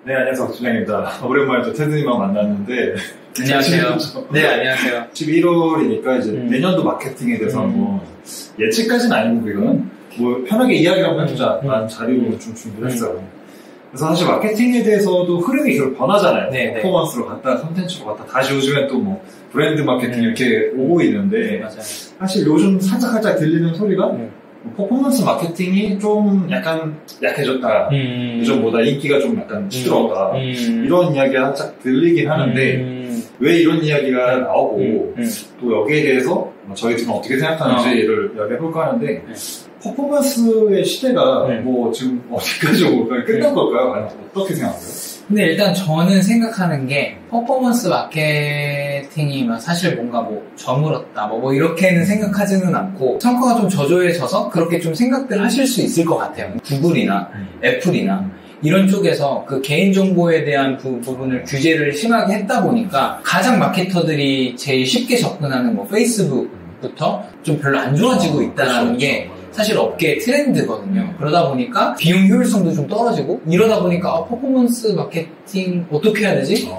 네, 안녕하세요. 박준영입니다. 오랜만에 또 테드님하고 만났는데. 안녕하세요. 네, 안녕하세요. 11월이니까 이제 내년도 마케팅에 대해서 한번 예측까지는 아니고 이거는 뭐 편하게 이야기를 한번 해보자 라는 자료로 좀 준비를 했어요. 그래서 사실 마케팅에 대해서도 흐름이 계속 변하잖아요. 네, 퍼포먼스로 갔다, 컨텐츠로 갔다, 다시 요즘엔 또 뭐 브랜드 마케팅 이렇게 오고 있는데 맞아요. 사실 요즘 살짝 들리는 소리가 퍼포먼스 마케팅이 좀 약간 약해졌다. 예전보다 인기가 좀 약간 시들었다. 이런 이야기가 살짝 들리긴 하는데 왜 이런 이야기가 나오고 또 여기에 대해서 저희 팀은 어떻게 생각하는지를 이야기해볼까 하는데 퍼포먼스의 시대가 뭐 지금 어디까지 올까요? 끝난 걸까요? 아니면 어떻게 생각하세요? 근데 일단 저는 생각하는 게 퍼포먼스 마케팅이 사실 뭔가 뭐 저물었다 뭐 이렇게는 생각하지는 않고 성과가 좀 저조해져서 그렇게 좀 생각들 하실 수 있을 것 같아요. 구글이나 애플이나 이런 쪽에서 그 개인정보에 대한 부분을 규제를 심하게 했다 보니까 가장 마케터들이 제일 쉽게 접근하는 뭐 페이스북부터 좀 별로 안 좋아지고 있다는 게 사실 업계의 트렌드거든요. 그러다 보니까 비용 효율성도 좀 떨어지고 이러다 보니까 퍼포먼스 마케팅 어떻게 해야 되지?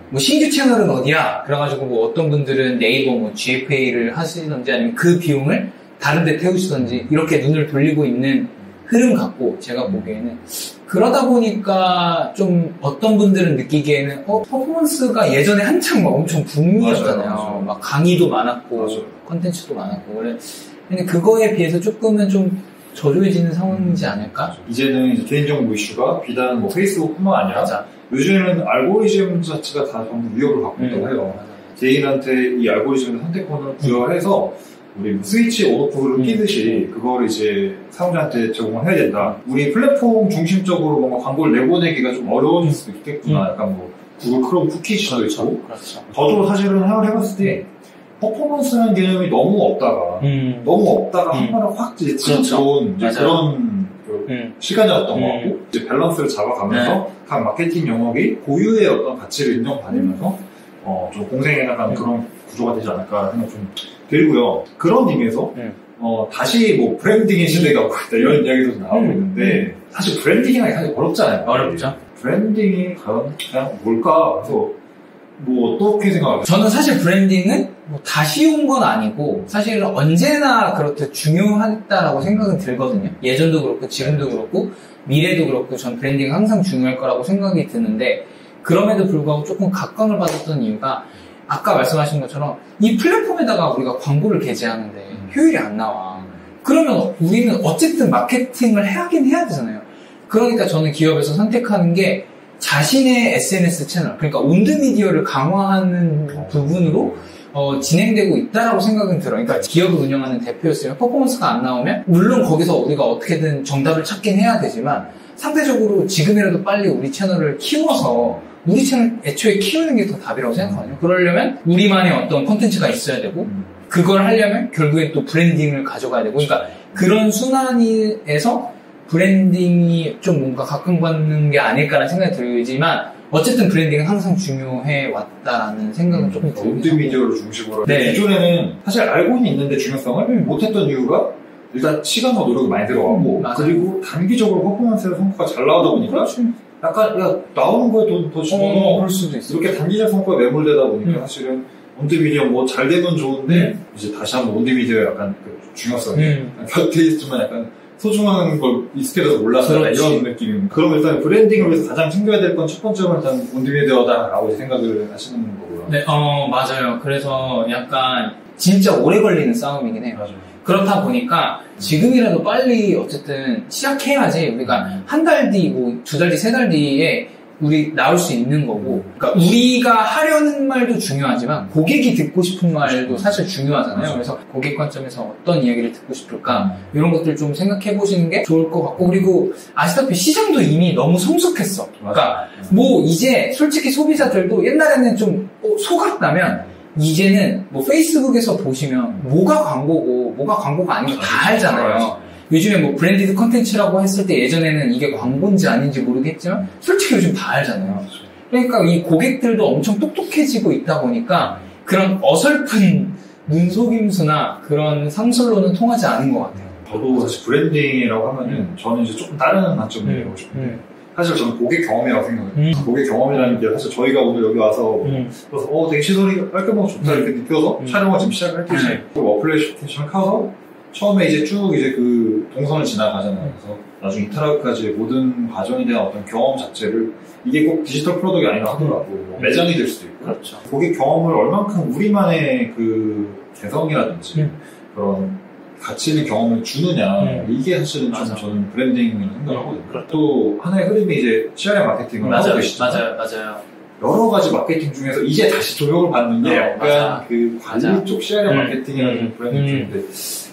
뭐 신규 채널은 어디야? 그래가지고 뭐 어떤 분들은 네이버 뭐 GFA를 하시던지 아니면 그 비용을 다른 데 태우시던지 이렇게 눈을 돌리고 있는 흐름 같고 제가 보기에는 그러다 보니까 좀 어떤 분들은 느끼기에는 퍼포먼스가 예전에 한창 막 엄청 붐이었잖아요. 맞아요. 막 강의도 많았고 컨텐츠도 많았고 근데 그거에 비해서 조금은 좀 저조해지는 상황이지 않을까? 이제는 이제 개인정보 이슈가 비단 뭐 페이스북뿐만 아니라 요즘에는 알고리즘 자체가 다 전부 위협을 받고 있다고 해요. 개인한테 이 알고리즘의 선택권을 부여해서 우리 스위치 온오프를 끼듯이 그걸 이제 사용자한테 제공을 해야 된다. 우리 플랫폼 중심적으로 뭔가 광고를 내보내기가 좀 어려워질 수도 있겠구나. 약간 뭐 구글 크롬 쿠키지도 있고. 그렇죠. 저도 사실은 생각을 해봤을 때 퍼포먼스라는 개념이 너무 없다가 한 번에 확 들어온 그런 시간이었던 것 같고 이제 밸런스를 잡아가면서 각 마케팅 영역이 고유의 어떤 가치를 인정받으면서 좀 공생에 나가는 그런 구조가 되지 않을까 생각 좀 들고요. 그런 의미에서 다시 뭐 브랜딩의 시대가 오고 있다 이런 이야기도 나오고 있는데 사실 브랜딩이라는 게 사실 어렵잖아요. 어렵죠. 브랜딩이 과연 그냥 뭘까? 그래서 뭐 어떻게 생각하세요? 저는 사실 브랜딩은 뭐 다시 온 건 아니고 사실 언제나 그렇게 중요하다라고 생각은 들거든요. 예전도 그렇고 지금도 그렇고 미래도 그렇고 전 브랜딩이 항상 중요할 거라고 생각이 드는데 그럼에도 불구하고 조금 각광을 받았던 이유가 아까 말씀하신 것처럼 이 플랫폼에다가 우리가 광고를 게재하는데 효율이 안 나와. 그러면 우리는 어쨌든 마케팅을 하긴 해야 되잖아요. 그러니까 저는 기업에서 선택하는 게 자신의 SNS 채널, 그러니까 온드미디어를 강화하는 부분으로 진행되고 있다라고 생각은 들어요. 그러니까 기업을 운영하는 대표였으면 퍼포먼스가 안 나오면 물론 거기서 우리가 어떻게든 정답을 찾긴 해야 되지만 상대적으로 지금이라도 빨리 우리 채널을 키워서 우리 채널 애초에 키우는 게 더 답이라고 생각하거든요. 그러려면 우리만의 어떤 콘텐츠가 있어야 되고 그걸 하려면 결국엔 또 브랜딩을 가져가야 되고 그러니까 그런 순환에서 브랜딩이 좀 뭔가 각광받는 게 아닐까라는 생각이 들지만 어쨌든 브랜딩은 항상 중요해 왔다라는 생각은 조금 들어요. 온드미디어를 중심으로. 기존에는 사실 알고는 있는데 중요성을 못했던 이유가 일단 시간과 노력이 많이 들어가고 그리고 단기적으로 퍼포먼스의 성과가 잘 나오다 보니까 약간 나오는 거에 더 집어넣어 그럴 수도 있어. 이렇게 단기적 성과에 매몰되다 보니까 사실은 온드미디어 뭐 잘 되면 좋은데 이제 다시 한번 온드미디어의 약간 그 중요성이 곁에 있지만 약간 소중한 걸 익숙해져서 몰라서 이런 느낌입니다. 그럼 일단 브랜딩을 위해서 가장 챙겨야 될 건 첫 번째로 일단 온드미디어다라고 생각을 하시는 거고요. 네, 맞아요. 그래서 약간 진짜 오래 걸리는 싸움이긴 해요. 맞아요. 그렇다 보니까 지금이라도 빨리 어쨌든 시작해야지 우리가 한 달 뒤, 뭐 두 달 뒤, 세 달 뒤에 우리 나올 수 있는 거고 그러니까 우리가 하려는 말도 중요하지만 고객이 듣고 싶은 말도 사실 중요하잖아요. 그래서 고객 관점에서 어떤 이야기를 듣고 싶을까 이런 것들 좀 생각해 보시는 게 좋을 것 같고 그리고 아시다시피 시장도 이미 너무 성숙했어. 그러니까 뭐 이제 솔직히 소비자들도 옛날에는 좀 속았다면 이제는 뭐 페이스북에서 보시면 뭐가 광고고 뭐가 광고가 아닌 거 다 알잖아요. 요즘에 뭐 브랜디드 컨텐츠라고 했을 때 예전에는 이게 광고인지 아닌지 모르겠지만 솔직히 요즘 다 알잖아요. 그러니까 이 고객들도 엄청 똑똑해지고 있다 보니까 그런 어설픈 눈속임수나 그런 상술로는 통하지 않은 것 같아요. 저도 사실 브랜딩이라고 하면은 저는 이제 조금 다른 관점을 내고 싶은데 사실 저는 고객 경험이라고 생각해요. 고객 경험이라는 게 사실 저희가 오늘 여기 와서 그래서 되게 시선이 깔끔하고 좋다 이렇게 느껴서 촬영을 지금 시작을 했듯이 어플리케이션을 켜서 처음에 이제 쭉 이제 그 동선을 지나가잖아요. 그래서 나중에 이터라까지 모든 과정에 대한 어떤 경험 자체를 이게 꼭 디지털 프로덕트가 아니라 하더라도 뭐 매장이 될 수도 있고 그렇죠. 고객 경험을 얼만큼 우리만의 그 개성이라든지 그런 가치 있는 경험을 주느냐 이게 사실은 좀 저는 브랜딩이라고 생각하거든요. 또 하나의 흐름이 이제 CRM 마케팅을 하고 계시잖아요. 맞아요. 여러 가지 마케팅 중에서 이제 다시 조명을 받는 게 약간 그 관리 쪽 CRM 마케팅이라는 브랜딩 쪽인데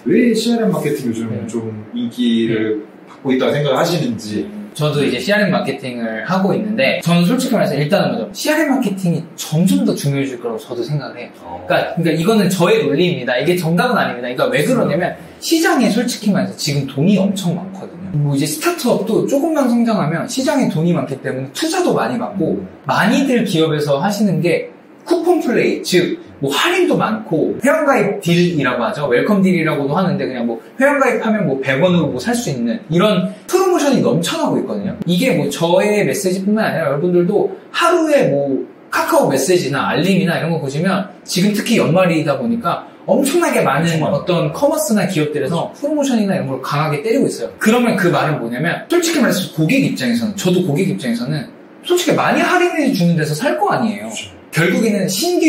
왜 CRM 마케팅 요즘 좀 인기를 받고 있다고 생각을 하시는지. 저도 이제 CRM 마케팅을 하고 있는데 저는 솔직히 말해서 일단은 먼저 CRM 마케팅이 점점 더 중요해질 거라고 저도 생각을 해요. 그러니까 이거는 저의 논리입니다. 이게 정답은 아닙니다. 그러니까 왜 그러냐면 시장에 솔직히 말해서 지금 돈이 엄청 많거든요. 뭐 이제 스타트업도 조금만 성장하면 시장에 돈이 많기 때문에 투자도 많이 받고 많이들 기업에서 하시는 게 쿠폰 플레이, 즉 뭐 할인도 많고 회원가입 딜이라고 하죠. 웰컴 딜이라고도 하는데 그냥 뭐 회원가입하면 뭐 100원으로 뭐 살 수 있는 이런 프로모션이 넘쳐나고 있거든요. 이게 뭐 저의 메시지뿐만 아니라 여러분들도 하루에 뭐 카카오 메시지나 알림이나 이런 거 보시면 지금 특히 연말이다 보니까 엄청나게 많은 어떤 커머스나 기업들에서 프로모션이나 이런 걸 강하게 때리고 있어요. 그러면 그 말은 뭐냐면 솔직히 말해서 고객 입장에서는 저도 고객 입장에서는 솔직히 많이 할인해 주는 데서 살 거 아니에요. 결국에는 신규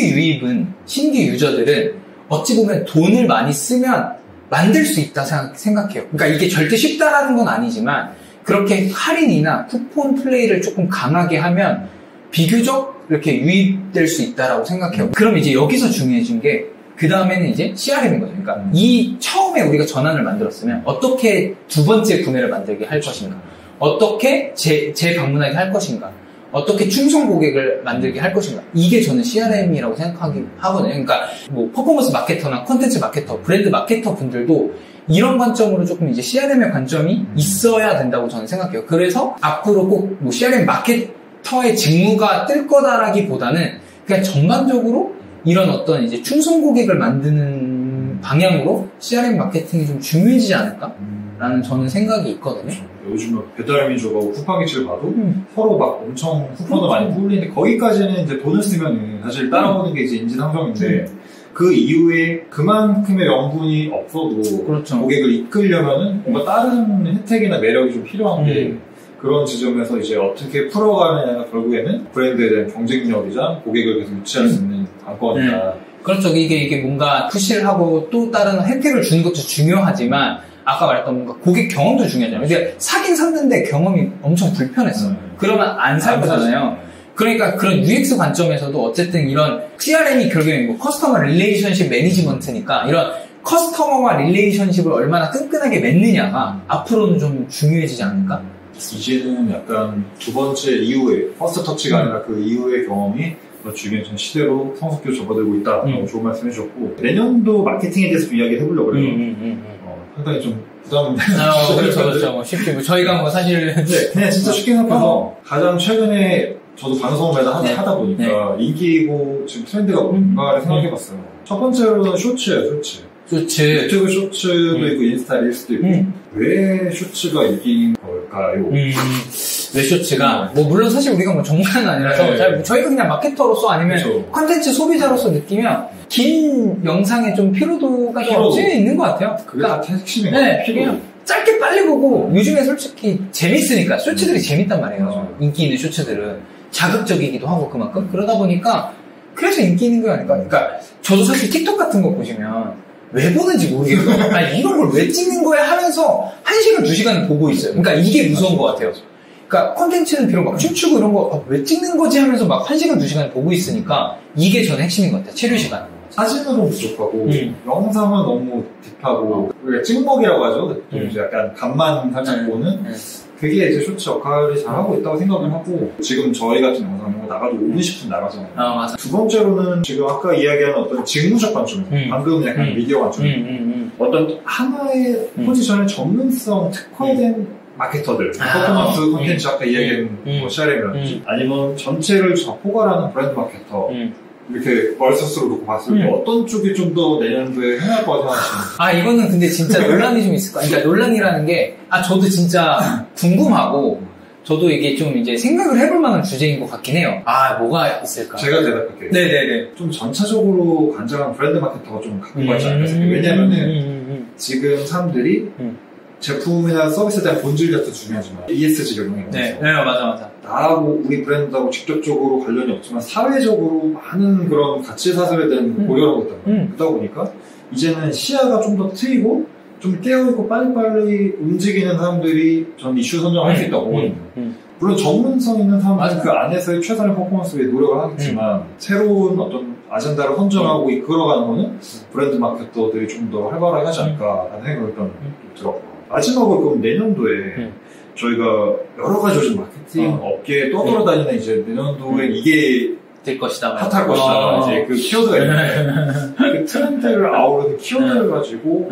유저들은 어찌 보면 돈을 많이 쓰면 만들 수 있다 생각해요. 그러니까 이게 절대 쉽다라는 건 아니지만 그렇게 할인이나 쿠폰 플레이를 조금 강하게 하면 비교적 이렇게 유입될 수 있다라고 생각해요. 그럼 이제 여기서 중요해진 게 그 다음에는 이제 CRM인 거죠. 그러니까 이 처음에 우리가 전환을 만들었으면 어떻게 두 번째 구매를 만들게 할 것인가, 어떻게 재방문하게 할 것인가, 어떻게 충성 고객을 만들게 할 것인가. 이게 저는 CRM이라고 생각하긴 하거든요. 그러니까 뭐 퍼포먼스 마케터나 콘텐츠 마케터, 브랜드 마케터 분들도 이런 관점으로 조금 이제 CRM의 관점이 있어야 된다고 저는 생각해요. 그래서 앞으로 꼭 뭐 CRM 마케터의 직무가 뜰 거다라기보다는 그냥 전반적으로 이런 어떤 이제 충성 고객을 만드는 방향으로 CRM 마케팅이 좀 중요해지지 않을까라는 저는 생각이 있거든요. 요즘 배달민족하고 쿠팡이츠를 봐도 서로 막 엄청 쿠폰도 많이 뿌리는데 거기까지는 이제 돈을 쓰면은 사실 따라오는 게 이제 인지상정인데 그 이후에 그만큼의 명분이 없어도 그렇죠. 고객을 이끌려면은 뭔가 다른 혜택이나 매력이 좀 필요한데 그런 지점에서 이제 어떻게 풀어가느냐가 결국에는 브랜드에 대한 경쟁력이자 고객을 계속 유치할 수 있는 관건이다. 그렇죠. 이게 뭔가 푸시를 하고 또 다른 혜택을 주는 것도 중요하지만 아까 말했던 뭔가 고객 경험도 중요하잖아요. 근데 사긴 샀는데 경험이 엄청 불편했어. 그러면 안 살 거잖아요. 그러니까 그런 UX 관점에서도 어쨌든 이런 CRM이 결국엔 뭐 커스터머 릴레이션십 매니지먼트니까 이런 커스터머와 릴레이션십을 얼마나 끈끈하게 맺느냐가 앞으로는 좀 중요해지지 않을까? 이제는 약간 두 번째 이후에 퍼스트 터치가 아니라 그 이후의 경험이 주변 전 시대로 성숙히 접어들고 있다라고 좋은 말씀 해주셨고 내년도 마케팅에 대해서 좀 이야기 해보려고 해요. 상당히 좀 부담은 그렇죠. 뭐 쉽게 뭐 저희가 뭐 사실 그냥 진짜 쉽게 생각해서 가장 최근에 저도 방송을 하다 보니까 인기고 지금 트렌드가 뭔가를 생각해봤어요. 첫 번째로는 쇼츠예요. 쇼츠. 유튜브 쇼츠도 있고 인스타 릴스도 있고 왜 쇼츠가 인기인 걸까요? 왜 쇼츠가? 뭐 물론 사실 우리가 뭐 전문가는 아니라서 저희가 그냥 마케터로서 아니면 콘텐츠 소비자로서 느끼면 긴 영상에 좀 피로도가 좀 없이 있는 것 같아요. 그게 다 핵심인 것 같아요. 그냥 짧게 빨리 보고 요즘에 솔직히 재밌으니까 쇼츠들이 재밌단 말이에요. 인기 있는 쇼츠들은 자극적이기도 하고 그만큼 그러다 보니까 그래서 인기 있는 거 아닐까? 그러니까 저도 사실 틱톡 같은 거 보시면 왜 보는지 모르겠어요. 아니, 이런 걸 왜 찍는 거야 하면서 1시간, 2시간을 보고 있어요. 그러니까 이게 무서운 것 같아요. 그러니까 콘텐츠는 비록 막 춤추고 이런 거 왜 찍는 거지 하면서 막 1시간, 2시간을 보고 있으니까 이게 저는 핵심인 것 같아요. 체류 시간. 사진으로 부족하고 영상은 너무 딥하고 우리가 찍먹이라고 하죠. 이제 약간 간만 살짝 보는 그게 이제 쇼츠 역할을 잘하고 있다고 생각을 하고 지금 저희 같은 영상은 나가도 5분, 10분 나가잖아요. 맞아. 두 번째로는 지금 아까 이야기한 어떤 직무적 관점 방금 약간 미디어 관점 어떤 하나의 포지션의 전문성 특화된 마케터들 퍼포먼스 콘텐츠 아까 이야기한 뭐 CRM이라든지 아니면 전체를 포괄하는 브랜드 마케터 이렇게 머릿속으로 놓고 봤을 때 어떤 쪽이 좀 더 내년도에 행할 거라고 생각하시나요? 이거는 근데 진짜 논란이 좀 있을 거예요. 그러니까 논란이라는 게, 저도 진짜 궁금하고, 저도 이게 좀 이제 생각을 해볼 만한 주제인 것 같긴 해요. 뭐가 있을까? 제가 대답할게요. 네네네. 좀 전체적으로 관장한 브랜드 마케터가 좀 갖고 가지 않을까 생각해요. 왜냐면은, 지금 사람들이 제품이나 서비스에 대한 본질이 더 중요하지만, ESG를 이용해서. 네, 맞아. 나하고 우리 브랜드하고 직접적으로 관련이 없지만 사회적으로 많은 그런 가치 사슬에 대한 고려를 하고 있단 말이에요. 그러다 보니까 이제는 시야가 좀 더 트이고 좀 깨어있고 빨리빨리 움직이는 사람들이 저는 이슈 선정할 수 있다고 보거든요. 물론 전문성 있는 사람들은 그 안에서의 최선의 퍼포먼스 위해 노력을 하겠지만 새로운 어떤 아젠다를 선정하고 이끌어가는 거는 브랜드 마케터들이 좀 더 활발하게 하지 않을까라는 생각이 일단 들었고, 마지막으로 그럼 내년도에 저희가 여러 가지 요즘 마케팅 업계에 떠돌아다니는 이제 내년도에 이게 될 것이다. 핫할 것이다. 이제 그 키워드가 있는데 그 트렌드를 아우르는 키워드를 가지고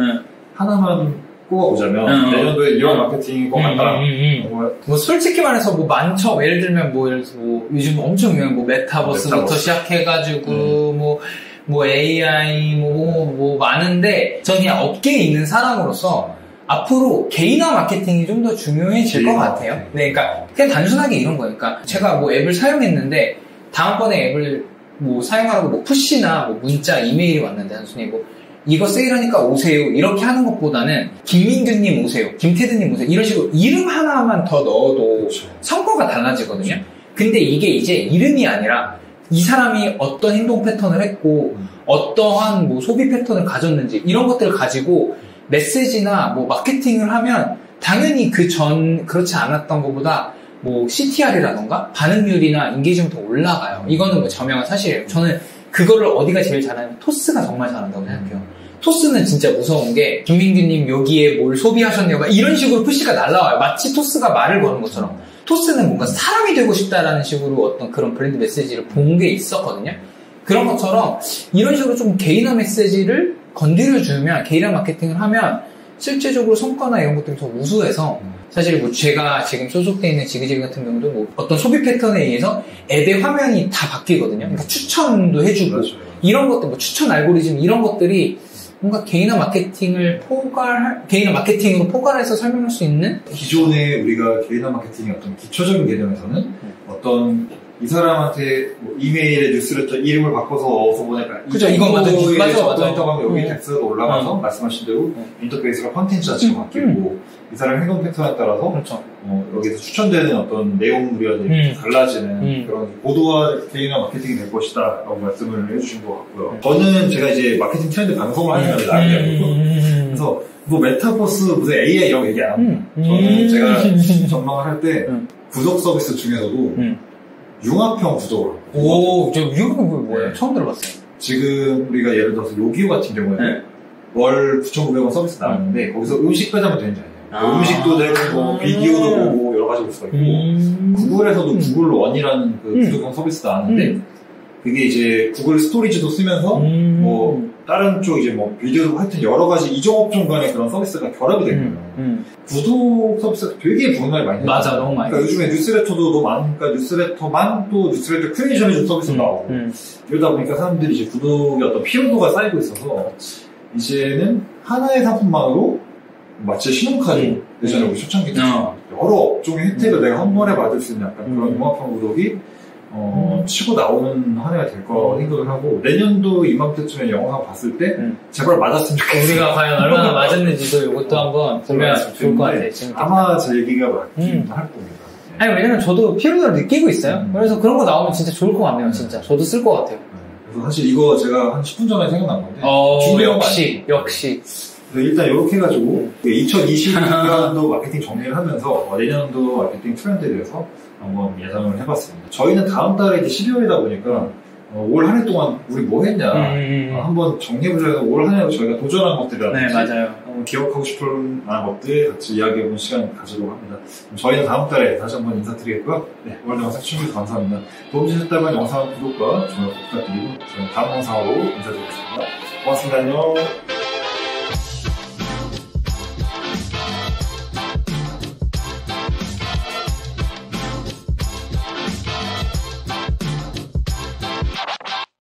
하나만 꼽아보자면 내년도에 이런 마케팅이 꼭 같다. 뭐 솔직히 말해서 뭐 많죠. 예를 들면 뭐 요즘 엄청 유명한 뭐 메타버스부터 시작해가지고 뭐 AI 뭐 많은데 저는 그냥 업계에 있는 사람으로서 앞으로 개인화 마케팅이 좀 더 중요해질 것 같아요. 네, 그러니까 그냥 단순하게 이런 거예요. 그러니까 제가 뭐 앱을 사용했는데 다음번에 앱을 뭐 사용하라고 뭐 푸시나 뭐 문자, 이메일이 왔는데 단순히 뭐 이거 세일하니까 오세요 이렇게 하는 것보다는 김민규님 오세요, 김태드님 오세요 이런 식으로 이름 하나만 더 넣어도 성과가 달라지거든요. 근데 이게 이제 이름이 아니라 이 사람이 어떤 행동 패턴을 했고 어떠한 뭐 소비 패턴을 가졌는지 이런 것들을 가지고 메시지나 뭐 마케팅을 하면 당연히 그렇지 않았던 것보다 뭐 CTR이라던가 반응률이나 인게이지먼트 더 올라가요. 이거는 뭐 저명한 사실이에요. 저는 그거를 어디가 제일 잘하냐면 토스가 정말 잘한다고 생각해요. 토스는 진짜 무서운 게 김민규님 여기에 뭘 소비하셨냐고 이런 식으로 푸시가 날라와요. 마치 토스가 말을 거는 것처럼. 토스는 뭔가 사람이 되고 싶다라는 식으로 어떤 그런 브랜드 메시지를 본 게 있었거든요. 그런 것처럼 이런 식으로 좀 개인화 메시지를 건드려주면 개인화 마케팅을 하면 실제적으로 성과나 이런 것들이 더 우수해서 사실 뭐 제가 지금 소속되어 있는 지그지그 같은 경우도 뭐 어떤 소비 패턴에 의해서 앱의 화면이 다 바뀌거든요. 그러니까 추천도 해주고 맞아요. 이런 것들 뭐 추천 알고리즘 이런 것들이 뭔가 개인화 마케팅으로 포괄해서 설명할 수 있는 기존에 우리가 개인화 마케팅의 어떤 기초적인 개념에서는 어떤 이 사람한테 뭐 이메일에 뉴스레터 이름을 바꿔서 어디서 보낼까? 그죠, 이건 맞아. 접근했다고 하면 여기 텍스트가 올라가서 말씀하신 대로 인터페이스가 컨텐츠 자체가 바뀌고 이 사람의 행동 패턴에 따라서 그렇죠. 여기서 추천되는 어떤 내용물이 달라지는 그런 고도화 개인화 마케팅이 될 것이다 라고 말씀을 해주신 것 같고요. 저는 제가 이제 마케팅 트렌드 방송을 하는 나름이고 그래서 뭐 메타버스 무슨 AI 이런 거 얘기 안 합니다. 저는 제가 전망을 할 때 구독 서비스 중에서도 융합형 구독을. 저 융합형 뭐예요? 처음 들어봤어요. 지금 우리가 예를 들어서 요기요 같은 경우에는 월 9,900원 서비스 나왔는데 거기서 음식 배달만 되는지 아니에요. 음식도 되고 뭐 비디오도 보고 여러 가지 볼 수가 있고 구글에서도 구글 원이라는 그 구독형 서비스 나왔는데 그게 이제 구글 스토리지도 쓰면서 뭐 다른 쪽 이제 뭐 비디오도 하여튼 여러 가지 이종업종 간의 그런 서비스가 결합이 된 거예요. 구독 서비스가 되게 부응을 많이 해요. 맞아, 너무 많이. 그러니까 요즘에 뉴스레터도 너무 많으니까 뉴스레터만 또 뉴스레터 크리에이션해준 서비스도 나오고 이러다 보니까 사람들이 이제 구독의 어떤 피로도가 쌓이고 있어서 이제는 하나의 상품만으로 마치 신용카드 예전에 우리 초창기 때 여러 업종의 혜택을 내가 한 번에 받을 수 있는 약간 그런 융합형 구독이 치고 나오는 한 해가 될 거라고 생각을 하고 내년도 이맘때쯤에 영상 봤을 때 제발 맞았으면 좋겠어요. 우리가 과연 얼마나 맞았는지도 이것도 한번 보면 좋을 것 같아요. 아마 제 얘기가 맞긴 할 겁니다. 아니 왜냐면 저도 피로도를 느끼고 있어요. 그래서 그런 거 나오면 진짜 좋을 것 같네요. 진짜 저도 쓸 것 같아요. 그래서 사실 이거 제가 한 10분 전에 생각난 건데 역시 일단 이렇게 해가지고 2020년도 마케팅 정리를 하면서 내년도 마케팅 트렌드에 대해서 한번 예상을 해봤습니다. 저희는 다음 달에 이제 12월이다 보니까 올 한 해 동안 우리 뭐 했냐 한번 정리해보자고 올 한 해 저희가 도전한 것들이라든지 맞아요. 기억하고 싶은 것들 같이 이야기해보는 시간 가지려고 합니다. 저희는 다음 달에 다시 한번 인사드리겠고요. 네, 오늘 영상 시청해주셔서 감사합니다. 도움이 되셨다면 영상 구독과 좋아요 부탁드리고 저희는 다음 영상으로 인사드리겠습니다. 고맙습니다. 안녕.